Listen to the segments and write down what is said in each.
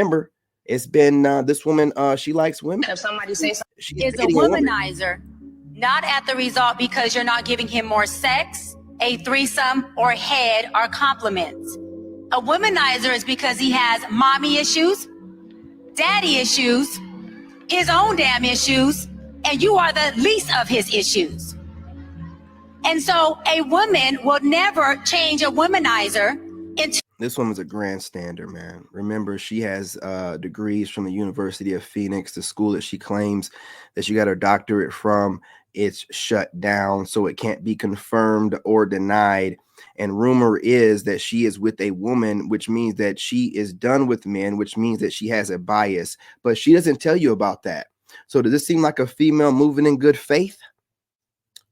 Remember, it's been this woman. She likes women. If somebody says something, She's is a dating woman. womanizer, not at the result because you're not giving him more sex, a threesome, or head or compliments. A womanizer is because he has mommy issues, daddy issues, his own damn issues, and you are the least of his issues. And so a woman will never change a womanizer into. This woman's a grandstander, man. Remember, she has degrees from the University of Phoenix, the school that she claims that she got her doctorate from. It's shut down, so it can't be confirmed or denied. And rumor is that she is with a woman, which means that she is done with men, which means that she has a bias. But she doesn't tell you about that. So does this seem like a female moving in good faith,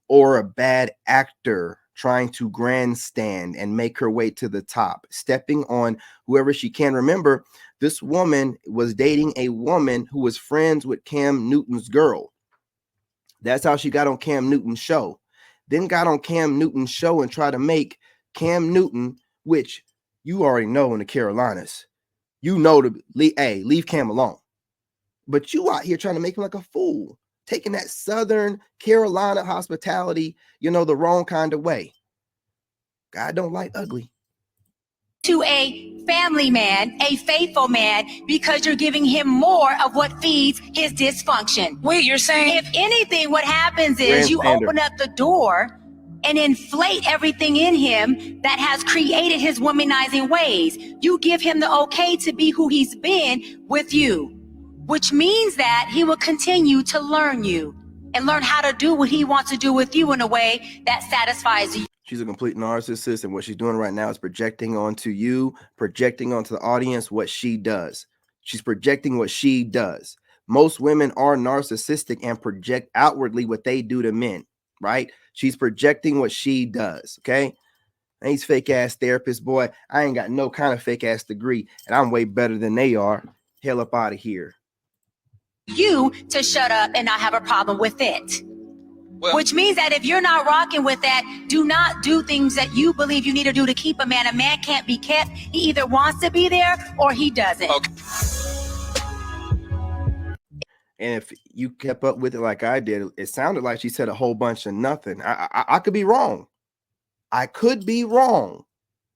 or a bad actor trying to grandstand and make her way to the top, stepping on whoever she can? Remember, this woman was dating a woman who was friends with Cam Newton's girl. That's how she got on Cam Newton's show. Then got on Cam Newton's show and tried to make Cam Newton, which you already know in the Carolinas, you know to leave Cam alone. But you out here trying to make him like a fool, taking that Southern Carolina hospitality, the wrong kind of way. God don't like ugly. To a family man, a faithful man, because you're giving him more of what feeds his dysfunction. wait, you're saying If anything, what happens is you Grandstander. open up the door and inflate everything in him that has created his womanizing ways. You give him the okay to be who he's been with you, which means that he will continue to learn you and learn how to do what he wants to do with you in a way that satisfies you. She's a complete narcissist, and what she's doing right now is projecting onto you, projecting onto the audience what she does. She's projecting what she does. Most women are narcissistic and project outwardly what they do to men, right? She's projecting what she does, okay? And he's fake ass therapist, boy. I ain't got no kind of fake ass degree, and I'm way better than they are. Hell up out of here. You to shut up and not have a problem with it. Well, Which means that if you're not rocking with that, do not do things that you believe you need to do to keep a man. A man can't be kept. He either wants to be there or he doesn't. okay. And if you kept up with it like I did, it sounded like she said a whole bunch of nothing. I could be wrong. I could be wrong,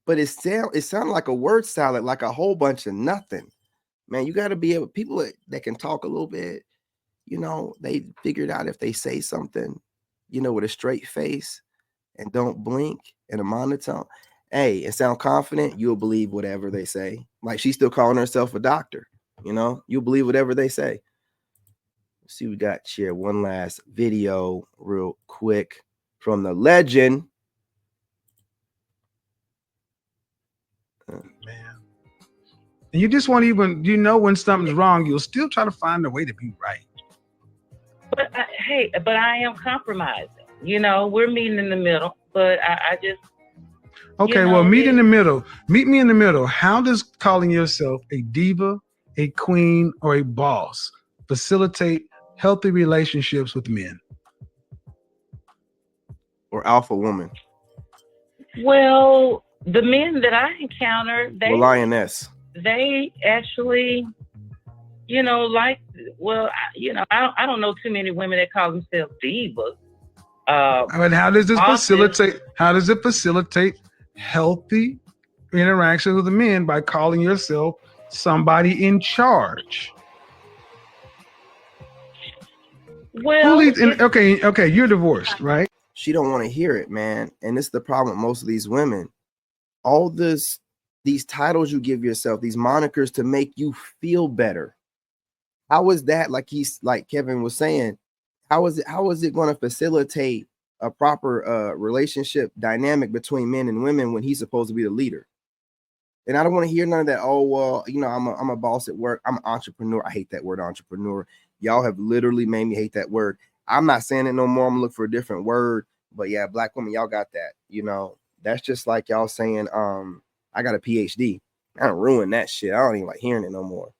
but it sounded like a word salad, like a whole bunch of nothing. Man, you got to be able, people that can talk a little bit, they figured out if they say something, with a straight face and don't blink and a monotone, and sound confident, you'll believe whatever they say. Like she's still calling herself a doctor, you'll believe whatever they say. Let's see, we got share one last video real quick from the legend. Man. And you just won't even, when something's wrong, you'll still try to find a way to be right. But but I am compromising. We're meeting in the middle. But I just. Okay, well, meet in the middle. Meet me in the middle. How does calling yourself a diva, a queen, or a boss facilitate healthy relationships with men? Or alpha woman. Well, the men that I encounter, Or lioness. they actually, I don't know too many women that call themselves divas. And how does this facilitate? How does it facilitate healthy interaction with the men by calling yourself somebody in charge? Well, okay, you're divorced, right? She don't want to hear it, man. And this is the problem with most of these women. All these titles you give yourself, these monikers to make you feel better. How is that, like Kevin was saying, how is it going to facilitate a proper relationship dynamic between men and women when he's supposed to be the leader? And I don't want to hear none of that. Oh, well, I'm a boss at work. I'm an entrepreneur. I hate that word, entrepreneur. Y'all have literally made me hate that word. I'm not saying it no more. I'm gonna look for a different word. But yeah, black women, y'all got that. That's just like y'all saying, I got a PhD. I don't ruin that shit. I don't even like hearing it no more.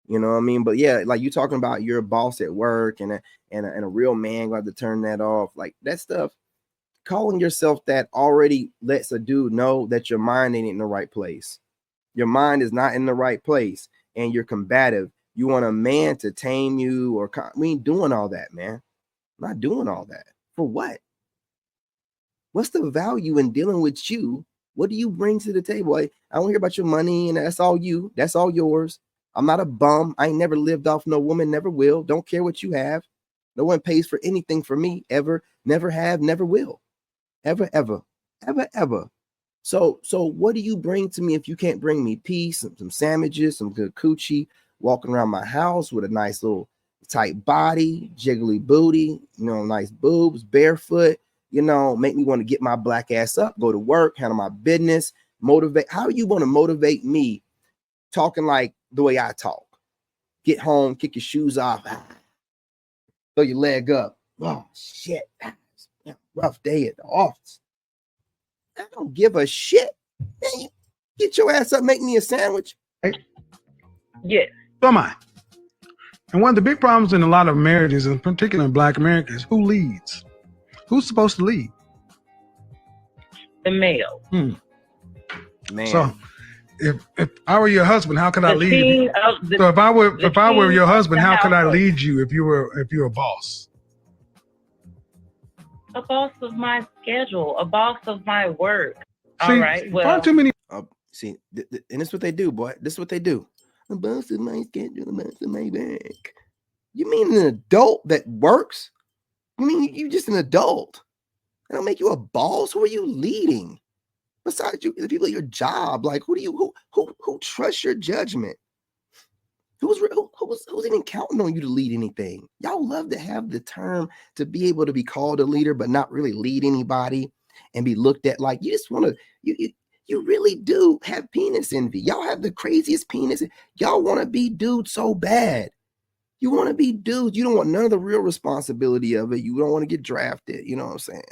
You know what I mean? But yeah, like you talking about you're a boss at work and a real man going to turn that off. Like that stuff, calling yourself that already lets a dude know that your mind ain't in the right place. Your mind is not in the right place. and you're combative. You want a man to tame you, or we ain't doing all that, man. I'm not doing all that. For what? What's the value in dealing with you? What do you bring to the table? I don't hear about your money, and that's all you. That's all yours. I'm not a bum. I ain't never lived off no woman, never will. Don't care what you have. No one pays for anything for me, ever, never have, never will. Ever, ever, ever, ever. So what do you bring to me if you can't bring me peace, some sandwiches, some good coochie, walking around my house with a nice little tight body, jiggly booty, nice boobs, barefoot, make me want to get my black ass up, go to work, handle my business, motivate. How are you going to motivate me talking like the way I talk? Get home, kick your shoes off, throw your leg up. Oh, shit. Rough day at the office. I don't give a shit. Man, get your ass up, make me a sandwich. Yes. So am I. And one of the big problems in a lot of marriages, in particular in Black Americans, who leads? Who's supposed to lead? The male. Man. So if I were your husband, how could I lead you? So if I were your husband, how could I lead you if you're a boss? A boss of my schedule, a boss of my work. See, all right. Well, far too many. See, and this is what they do, boy. This is what they do. A boss of my schedule, a boss of my work. You mean an adult that works? You mean you just an adult? That don't make you a boss. Who are you leading? Besides you, the people at your job, like who trusts your judgment? Who's even counting on you to lead anything? Y'all love to have the term to be able to be called a leader, but not really lead anybody and be looked at like you just want to. You really do have penis envy. Y'all have the craziest penis. Y'all want to be dudes so bad. You want to be dudes. You don't want none of the real responsibility of it. You don't want to get drafted. You know what I'm saying?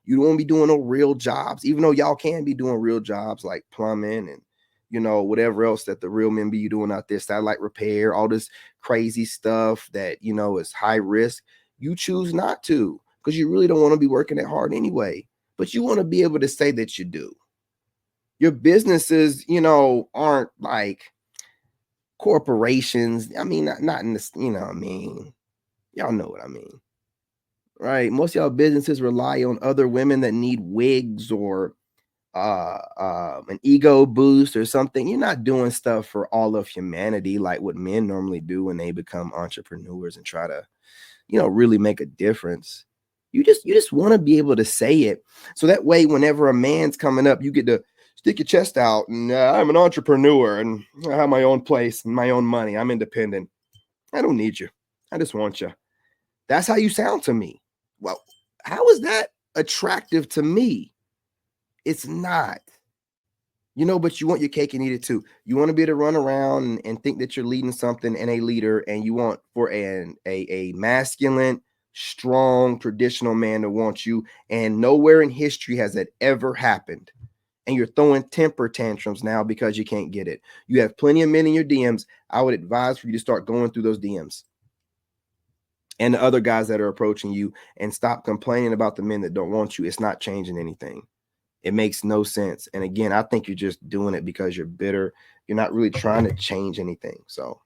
You don't want to be doing no real jobs, even though y'all can be doing real jobs like plumbing and whatever else that the real men be doing out there, satellite repair, all this crazy stuff that, is high risk. You choose not to because you really don't want to be working that hard anyway, but you want to be able to say that you do. Your businesses, aren't like corporations. I mean, not in this, y'all know what I mean, right? Most of y'all businesses rely on other women that need wigs or an ego boost or something. You're not doing stuff for all of humanity like what men normally do when they become entrepreneurs and try to, really make a difference. You just want to be able to say it. So that way, whenever a man's coming up, you get to stick your chest out and I'm an entrepreneur and I have my own place and my own money. I'm independent. I don't need you. I just want you. That's how you sound to me. Well, how is that attractive to me? It's not, but you want your cake and eat it too. You want to be able to run around and think that you're leading something and a leader, and you want for a masculine, strong, traditional man to want you. And nowhere in history has that ever happened. And you're throwing temper tantrums now because you can't get it. You have plenty of men in your DMs. I would advise for you to start going through those DMs and the other guys that are approaching you and stop complaining about the men that don't want you. It's not changing anything. It makes no sense. And again, I think you're just doing it because you're bitter. You're not really trying to change anything. So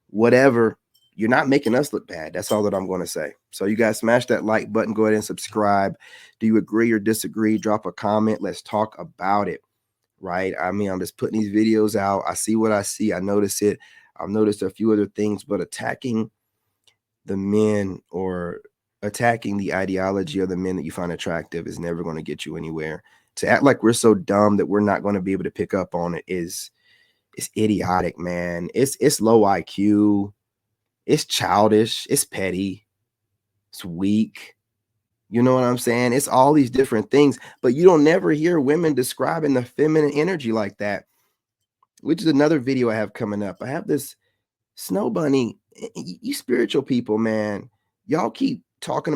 whatever, you're not making us look bad. That's all that I'm going to say. So you guys smash that like button. Go ahead and subscribe. Do you agree or disagree? Drop a comment. Let's talk about it. Right. I mean, I'm just putting these videos out. I see what I see. I notice it. I've noticed a few other things, but attacking the men or attacking the ideology of the men that you find attractive is never going to get you anywhere. To act like we're so dumb that we're not going to be able to pick up on it it's idiotic, man. It's low IQ. It's childish. It's petty. It's weak. You know what I'm saying? It's all these different things, but you don't never hear women describing the feminine energy like that, which is another video I have coming up. I have this Snow Bunny. You spiritual people, man, y'all keep talking